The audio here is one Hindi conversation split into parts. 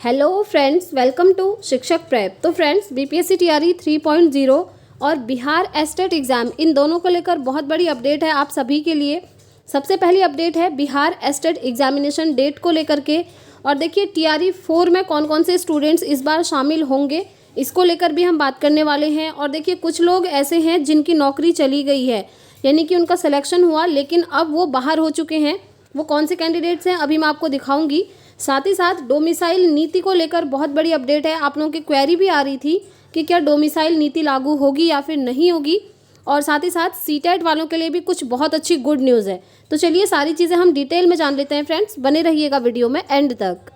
हेलो फ्रेंड्स, वेलकम टू शिक्षक प्रेप। तो फ्रेंड्स, बीपीएससी टीआरई 3.0 और बिहार एस्टेट एग्ज़ाम, इन दोनों को लेकर बहुत बड़ी अपडेट है आप सभी के लिए। सबसे पहली अपडेट है बिहार एस्टेट एग्जामिनेशन डेट को लेकर के। और देखिए टीआरई 4 में कौन कौन से स्टूडेंट्स इस बार शामिल होंगे, इसको लेकर भी हम बात करने वाले हैं। और देखिए कुछ लोग ऐसे हैं जिनकी नौकरी चली गई है, यानी कि उनका सिलेक्शन हुआ लेकिन अब वो बाहर हो चुके हैं। वो कौन से कैंडिडेट्स हैं अभी मैं आपको दिखाऊंगी। साथ ही साथ डोमिसाइल नीति को लेकर बहुत बड़ी अपडेट है। आप लोगों की क्वेरी भी आ रही थी कि क्या डोमिसाइल नीति लागू होगी या फिर नहीं होगी। और साथ ही साथ सीटेट वालों के लिए भी कुछ बहुत अच्छी गुड न्यूज़ है। तो चलिए सारी चीज़ें हम डिटेल में जान लेते हैं फ्रेंड्स, बने रहिएगा वीडियो में एंड तक।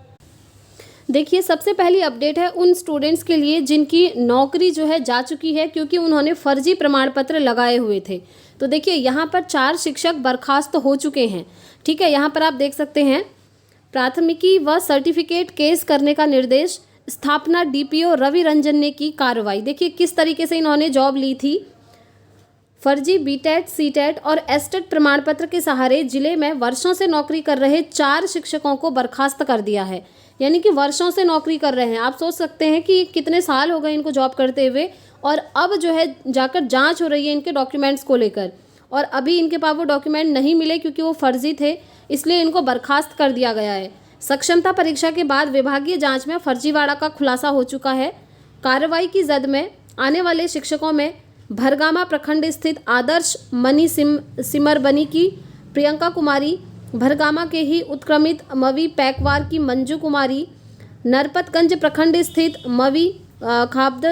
देखिए सबसे पहली अपडेट है उन स्टूडेंट्स के लिए जिनकी नौकरी जो है जा चुकी है, क्योंकि उन्होंने फर्जी प्रमाण पत्र लगाए हुए थे। तो देखिए यहाँ पर 4 शिक्षक बर्खास्त हो चुके हैं। ठीक है, यहाँ पर आप देख सकते हैं प्राथमिकी व सर्टिफिकेट केस करने का निर्देश, स्थापना डीपीओ रवि रंजन ने की कार्रवाई। देखिए किस तरीके से इन्होंने जॉब ली थी। फर्जी बीटेट, सीटेट और एस्टेट प्रमाण पत्र के सहारे जिले में वर्षों से नौकरी कर रहे 4 शिक्षकों को बर्खास्त कर दिया है। यानी कि वर्षों से नौकरी कर रहे हैं। आप सोच सकते हैं कि कितने साल हो गए इनको जॉब करते हुए, और अब जो है जाकर जांच हो रही है इनके डॉक्यूमेंट्स को लेकर। और अभी इनके पास वो डॉक्यूमेंट नहीं मिले क्योंकि वो फर्जी थे, इसलिए इनको बर्खास्त कर दिया गया है। सक्षमता परीक्षा के बाद विभागीय जांच में फर्जीवाड़ा का खुलासा हो चुका है। कार्रवाई की जद में आने वाले शिक्षकों में भरगामा प्रखंड स्थित आदर्श मनी सिमरबनी की प्रियंका कुमारी, भरगामा के ही उत्क्रमित मवी पैकवार की मंजू कुमारी, नरपतगंज प्रखंड स्थित मवी खाब्द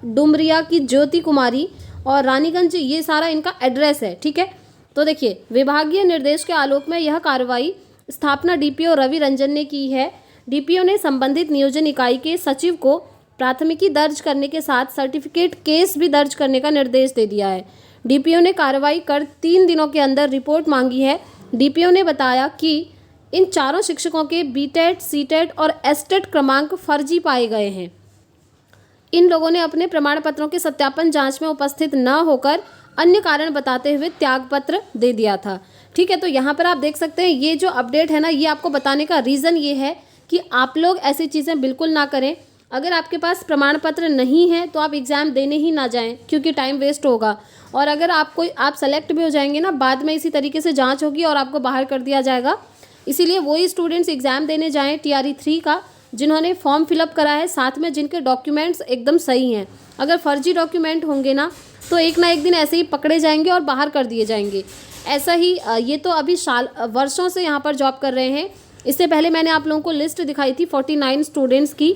डुमरिया की ज्योति कुमारी और रानीगंज, ये सारा इनका एड्रेस है। ठीक है, तो देखिए विभागीय निर्देश के आलोक में यह कार्रवाई स्थापना डीपीओ रवि रंजन ने की है। डीपीओ ने संबंधित नियोजन इकाई के सचिव को प्राथमिकी दर्ज करने के साथ सर्टिफिकेट केस भी दर्ज करने का निर्देश दे दिया है। डीपीओ ने कार्रवाई कर 3 दिनों के अंदर रिपोर्ट मांगी है। डीपीओ ने बताया कि इन 4 शिक्षकों के बीटेट, सीटेट और एस्टेट क्रमांक फर्जी पाए गए हैं। इन लोगों ने अपने प्रमाण पत्रों के सत्यापन जांच में उपस्थित न होकर अन्य कारण बताते हुए त्यागपत्र दे दिया था। ठीक है, तो यहाँ पर आप देख सकते हैं ये जो अपडेट है ना, ये आपको बताने का रीज़न ये है कि आप लोग ऐसी चीज़ें बिल्कुल ना करें। अगर आपके पास प्रमाण पत्र नहीं है तो आप एग्ज़ाम देने ही ना जाएं, क्योंकि टाइम वेस्ट होगा। और अगर आप सेलेक्ट भी हो जाएंगे ना, बाद में इसी तरीके से जाँच होगी और आपको बाहर कर दिया जाएगा। इसीलिए वही स्टूडेंट्स एग्ज़ाम देने जाएँ टीआरई 3 का जिन्होंने फॉर्म फिलअप करा है, साथ में जिनके डॉक्यूमेंट्स एकदम सही हैं। अगर फर्जी डॉक्यूमेंट होंगे ना तो एक ना एक दिन ऐसे ही पकड़े जाएंगे और बाहर कर दिए जाएंगे। ऐसा ही ये तो अभी वर्षों से यहाँ पर जॉब कर रहे हैं। इससे पहले मैंने आप लोगों को लिस्ट दिखाई थी 49 स्टूडेंट्स की।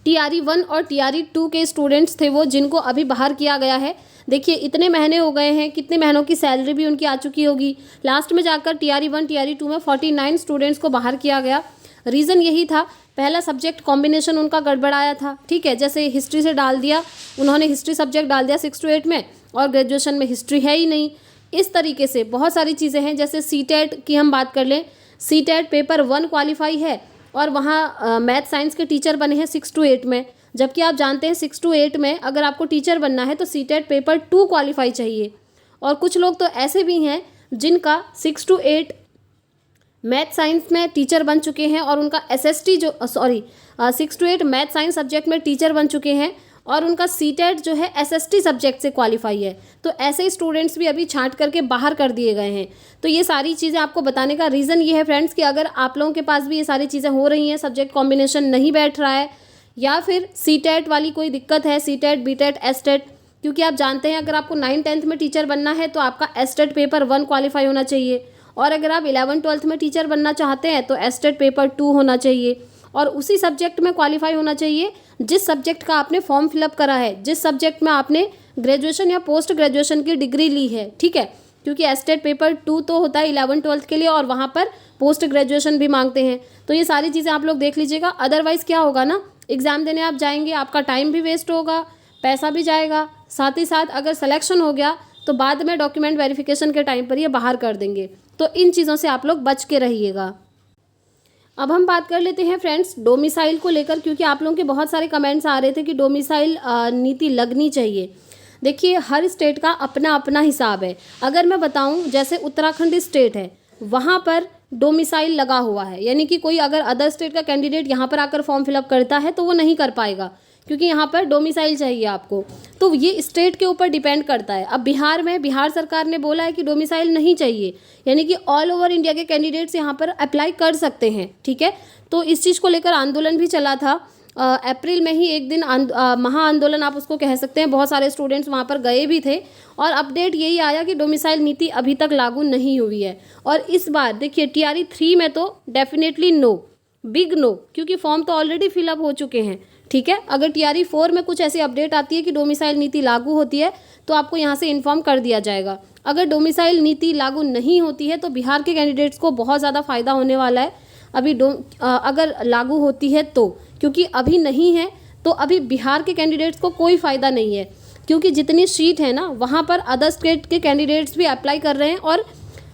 टीआरई 1 और टीआरई 2 के स्टूडेंट्स थे वो, जिनको अभी बाहर किया गया है। देखिए इतने महीने हो गए हैं, कितने महीनों की सैलरी भी उनकी आ चुकी होगी। लास्ट में जाकर टीआरई 1, टीआरई 2 में 49 स्टूडेंट्स को बाहर किया गया। रीज़न यही था, पहला सब्जेक्ट कॉम्बिनेशन उनका गड़बड़ाया था। ठीक है, जैसे हिस्ट्री से डाल दिया उन्होंने, हिस्ट्री सब्जेक्ट डाल दिया 6 to 8 में, और ग्रेजुएशन में हिस्ट्री है ही नहीं। इस तरीके से बहुत सारी चीज़ें हैं। जैसे सीटेट की हम बात कर लें, सीटेट पेपर 1 क्वालिफाई है और वहाँ मैथ साइंस के टीचर बने हैं 6 to 8 में, जबकि आप जानते हैं 6 to 8 में अगर आपको टीचर बनना है तो सीटेट पेपर 2 क्वालिफाई चाहिए। और कुछ लोग तो ऐसे भी हैं जिनका 6 to 8 मैथ साइंस में टीचर बन चुके हैं और उनका SST 6 to 8 math science subject में टीचर बन चुके हैं और उनका सीटेट जो है एसएसटी सब्जेक्ट से क्वालिफाई है। तो ऐसे ही स्टूडेंट्स भी अभी छांट करके बाहर कर दिए गए हैं। तो ये सारी चीज़ें आपको बताने का रीज़न ये है फ्रेंड्स कि अगर आप लोगों के पास भी ये सारी चीज़ें हो रही हैं, सब्जेक्ट कॉम्बिनेशन नहीं बैठ रहा है या फिर सीटेट वाली कोई दिक्कत है, सीटेट, बीटेट, एस्टेट, क्योंकि आप जानते हैं अगर आपको 9th-10th में टीचर बनना है तो आपका एस्टेट पेपर 1 क्वालिफाई होना चाहिए, और अगर आप 11th-12th में टीचर बनना चाहते हैं तो एस्टेट पेपर 2 होना चाहिए, और उसी सब्जेक्ट में क्वालिफाई होना चाहिए जिस सब्जेक्ट का आपने फॉर्म फिलअप करा है, जिस सब्जेक्ट में आपने ग्रेजुएशन या पोस्ट ग्रेजुएशन की डिग्री ली है। ठीक है, क्योंकि एस्टेट पेपर 2 तो होता है 11th-12th के लिए और वहाँ पर पोस्ट ग्रेजुएशन भी मांगते हैं। तो ये सारी चीज़ें आप लोग देख लीजिएगा, अदरवाइज़ क्या होगा ना, एग्ज़ाम देने आप जाएंगे, आपका टाइम भी वेस्ट होगा, पैसा भी जाएगा, साथ ही साथ अगर सिलेक्शन हो गया तो बाद में डॉक्यूमेंट वेरिफिकेशन के टाइम पर ये बाहर कर देंगे। तो इन चीज़ों से आप लोग बच के रहिएगा। अब हम बात कर लेते हैं फ्रेंड्स डोमिसाइल को लेकर, क्योंकि आप लोगों के बहुत सारे कमेंट्स आ रहे थे कि डोमिसाइल नीति लगनी चाहिए। देखिए हर स्टेट का अपना अपना हिसाब है। अगर मैं बताऊं, जैसे उत्तराखंड स्टेट है, वहाँ पर डोमिसाइल लगा हुआ है, यानी कि कोई अगर अदर स्टेट का कैंडिडेट यहाँ पर आकर फॉर्म फिलअप करता है तो वो नहीं कर पाएगा, क्योंकि यहाँ पर डोमिसाइल चाहिए आपको। तो ये स्टेट के ऊपर डिपेंड करता है। अब बिहार में बिहार सरकार ने बोला है कि डोमिसाइल नहीं चाहिए, यानी कि ऑल ओवर इंडिया के कैंडिडेट्स यहाँ पर अप्लाई कर सकते हैं। ठीक है, तो इस चीज़ को लेकर आंदोलन भी चला था। अप्रैल में ही एक दिन महा आंदोलन आप उसको कह सकते हैं, बहुत सारे स्टूडेंट्स वहाँ पर गए भी थे। और अपडेट यही आया कि डोमिसाइल नीति अभी तक लागू नहीं हुई है। और इस बार देखिए TRE 3 में तो डेफिनेटली नो, बिग नो, क्योंकि फॉर्म तो ऑलरेडी फिलअप हो चुके हैं। ठीक है, अगर TRE 4 में कुछ ऐसी अपडेट आती है कि डोमिसाइल नीति लागू होती है तो आपको यहाँ से इन्फॉर्म कर दिया जाएगा। अगर डोमिसाइल नीति लागू नहीं होती है तो बिहार के कैंडिडेट्स को बहुत ज़्यादा फायदा होने वाला है। अभी अगर लागू होती है तो, क्योंकि अभी नहीं है तो अभी बिहार के कैंडिडेट्स को कोई फ़ायदा नहीं है, क्योंकि जितनी सीट है ना वहाँ पर अदर स्टेट के कैंडिडेट्स भी अप्लाई कर रहे हैं और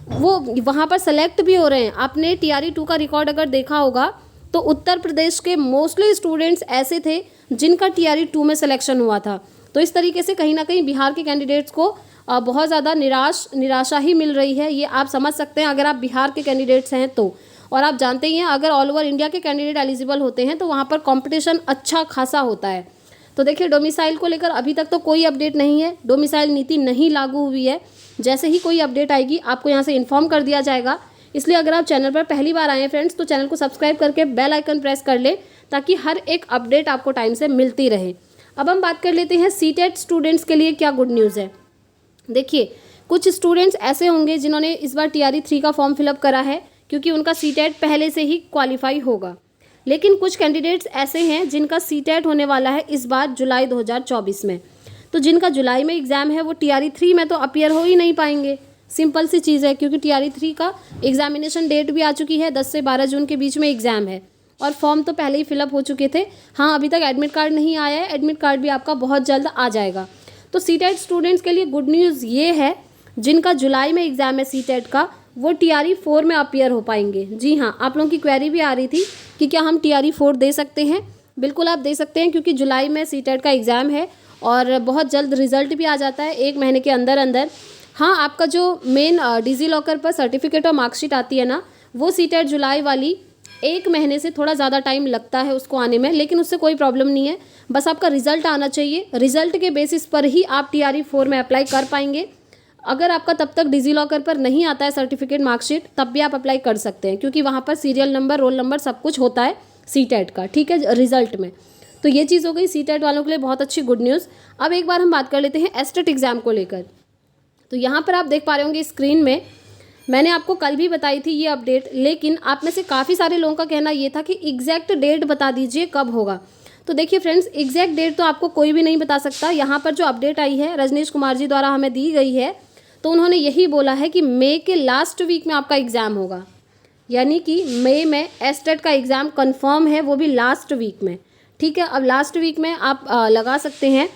वो वहाँ पर सेलेक्ट भी हो रहे हैं। आपने TRE 2 का रिकॉर्ड अगर देखा होगा तो उत्तर प्रदेश के मोस्टली स्टूडेंट्स ऐसे थे जिनका TRE 2 में सिलेक्शन हुआ था। तो इस तरीके से कहीं ना कहीं बिहार के कैंडिडेट्स को बहुत ज़्यादा निराशा ही मिल रही है, ये आप समझ सकते हैं अगर आप बिहार के कैंडिडेट्स हैं तो। और आप जानते ही हैं अगर ऑल ओवर इंडिया के कैंडिडेट एलिजिबल होते हैं तो वहाँ पर कंपटीशन अच्छा खासा होता है। तो देखिए डोमिसाइल को लेकर अभी तक तो कोई अपडेट नहीं है, डोमिसाइल नीति नहीं लागू हुई है। जैसे ही कोई अपडेट आएगी आपको यहाँ से इन्फॉर्म कर दिया जाएगा। इसलिए अगर आप चैनल पर पहली बार आए हैं फ्रेंड्स तो चैनल को सब्सक्राइब करके बेल आइकन प्रेस कर लें, ताकि हर एक अपडेट आपको टाइम से मिलती रहे। अब हम बात कर लेते हैं सीटेट स्टूडेंट्स के लिए क्या गुड न्यूज़ है। देखिए कुछ स्टूडेंट्स ऐसे होंगे जिन्होंने इस बार TRE 3 का फॉर्म फिलअप करा है, क्योंकि उनका सीटेट पहले से ही क्वालिफाई होगा। लेकिन कुछ कैंडिडेट्स ऐसे हैं जिनका सीटेट होने वाला है इस बार जुलाई 2024 में। तो जिनका जुलाई में एग्ज़ाम है वो TRE 3 में तो अपीयर हो ही नहीं पाएंगे। सिंपल सी चीज़ है, क्योंकि TRE 3 का एग्जामिनेशन डेट भी आ चुकी है, 10 से 12 जून के बीच में एग्ज़ाम है और फॉर्म तो पहले ही फिलअप हो चुके थे। हाँ, अभी तक एडमिट कार्ड नहीं आया है, एडमिट कार्ड भी आपका बहुत जल्द आ जाएगा। तो सीटेट स्टूडेंट्स के लिए गुड न्यूज़ ये है, जिनका जुलाई में एग्ज़ाम है सीटेट का, वो TRE 4 में अपीयर हो पाएंगे। जी हाँ, आप लोगों की क्वेरी भी आ रही थी कि क्या हम TRE 4 दे सकते हैं। बिल्कुल आप दे सकते हैं, क्योंकि जुलाई में सीटेट का एग्ज़ाम है और बहुत जल्द रिजल्ट भी आ जाता है, 1 महीने के अंदर अंदर। हाँ, आपका जो मेन डिजी लॉकर पर सर्टिफिकेट और मार्कशीट आती है ना, वो सीटेट जुलाई वाली 1 महीने से थोड़ा ज़्यादा टाइम लगता है उसको आने में, लेकिन उससे कोई प्रॉब्लम नहीं है। बस आपका रिजल्ट आना चाहिए, रिजल्ट के बेसिस पर ही आप TRE 4 में अप्लाई कर पाएंगे। अगर आपका तब तक डिजी लॉकर पर नहीं आता है सर्टिफिकेट मार्कशीट, तब भी आप अप्लाई कर सकते हैं, क्योंकि वहाँ पर सीरियल नंबर, रोल नंबर सब कुछ होता है सीटेट का। ठीक है, रिजल्ट में। तो ये चीज़ हो गई सीटेट वालों के लिए बहुत अच्छी गुड न्यूज़। अब एक बार हम बात कर लेते हैं एस्टेट एग्ज़ाम को लेकर। तो यहाँ पर आप देख पा रहे होंगे स्क्रीन में, मैंने आपको कल भी बताई थी ये अपडेट, लेकिन आप में से काफ़ी सारे लोगों का कहना ये था कि एग्जैक्ट डेट बता दीजिए कब होगा। तो देखिए फ्रेंड्स, एग्जैक्ट डेट तो आपको कोई भी नहीं बता सकता। यहाँ पर जो अपडेट आई है रजनीश कुमार जी द्वारा हमें दी गई है, तो उन्होंने यही बोला है कि मई के लास्ट वीक में आपका एग्ज़ाम होगा, यानी कि मई में एस्टेट का एग्ज़ाम कंफर्म है, वो भी लास्ट वीक में। ठीक है, अब लास्ट वीक में आप लगा सकते हैं,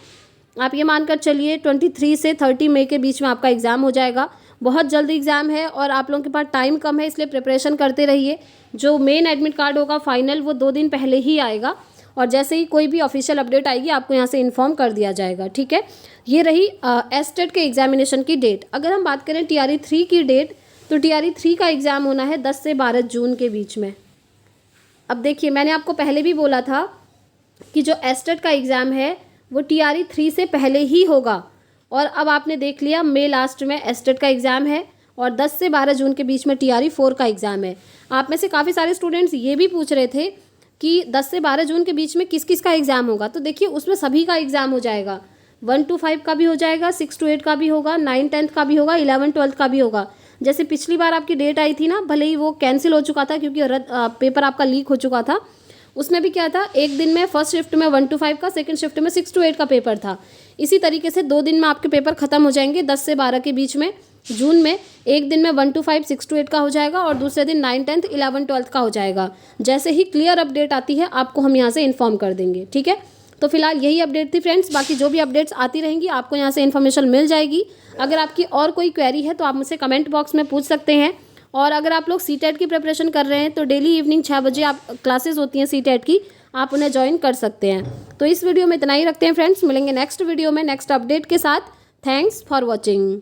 आप ये मानकर चलिए 23 से 30 मई के बीच में आपका एग्ज़ाम हो जाएगा। बहुत जल्दी एग्ज़ाम है और आप लोगों के पास टाइम कम है, इसलिए प्रिपरेशन करते रहिए। जो मेन एडमिट कार्ड होगा फाइनल, वो 2 दिन पहले ही आएगा और जैसे ही कोई भी ऑफिशियल अपडेट आएगी आपको यहाँ से इन्फॉर्म कर दिया जाएगा। ठीक है, ये रही एस्टेट के एग्जामिनेशन की डेट। अगर हम बात करें TRE 3 की डेट, तो TRE 3 का एग्ज़ाम होना है 10 से 12 जून के बीच में। अब देखिए, मैंने आपको पहले भी बोला था कि जो एस्टेट का एग्ज़ाम है वो TRE 3 से पहले ही होगा, और अब आपने देख लिया मई लास्ट में एस्टेट का एग्ज़ाम है और 10 से 12 जून के बीच में TRE 4 का एग्ज़ाम है। आप में से काफ़ी सारे स्टूडेंट्स ये भी पूछ रहे थे कि 10 से 12 जून के बीच में किस किस का एग्ज़ाम होगा। तो देखिए उसमें सभी का एग्ज़ाम हो जाएगा, 1 to 5 का भी हो जाएगा, 6 to 8 का भी होगा, 9 10th का भी होगा, 11 12th का भी होगा। जैसे पिछली बार आपकी डेट आई थी ना, भले ही वो कैंसिल हो चुका था क्योंकि पेपर आपका लीक हो चुका था, उसमें भी क्या था, एक दिन में फर्स्ट शिफ्ट में 1 to 5 का, सेकंड शिफ्ट में 6 to 8 का पेपर था। इसी तरीके से 2 दिन में आपके पेपर खत्म हो जाएंगे 10 से 12 के बीच में जून में। एक दिन में 1 to 5 6 to 8 का हो जाएगा और दूसरे दिन 9 10th 11 12th का हो जाएगा। जैसे ही क्लियर अपडेट आती है आपको हम यहाँ से इन्फॉर्म कर देंगे। ठीक है, तो फिलहाल यही अपडेट थी फ्रेंड्स, बाकी जो भी अपडेट्स आती रहेंगी आपको यहाँ से इन्फॉर्मेशन मिल जाएगी। अगर आपकी और कोई क्वेरी है तो आप मुझसे कमेंट बॉक्स में पूछ सकते हैं। और अगर आप लोग सीटेट की प्रिपरेशन कर रहे हैं तो डेली इवनिंग 6 बजे आप क्लासेस होती हैं सीटेट की, आप उन्हें ज्वाइन कर सकते हैं। तो इस वीडियो में इतना ही रखते हैं फ्रेंड्स, मिलेंगे नेक्स्ट वीडियो में नेक्स्ट अपडेट के साथ। Thanks for watching.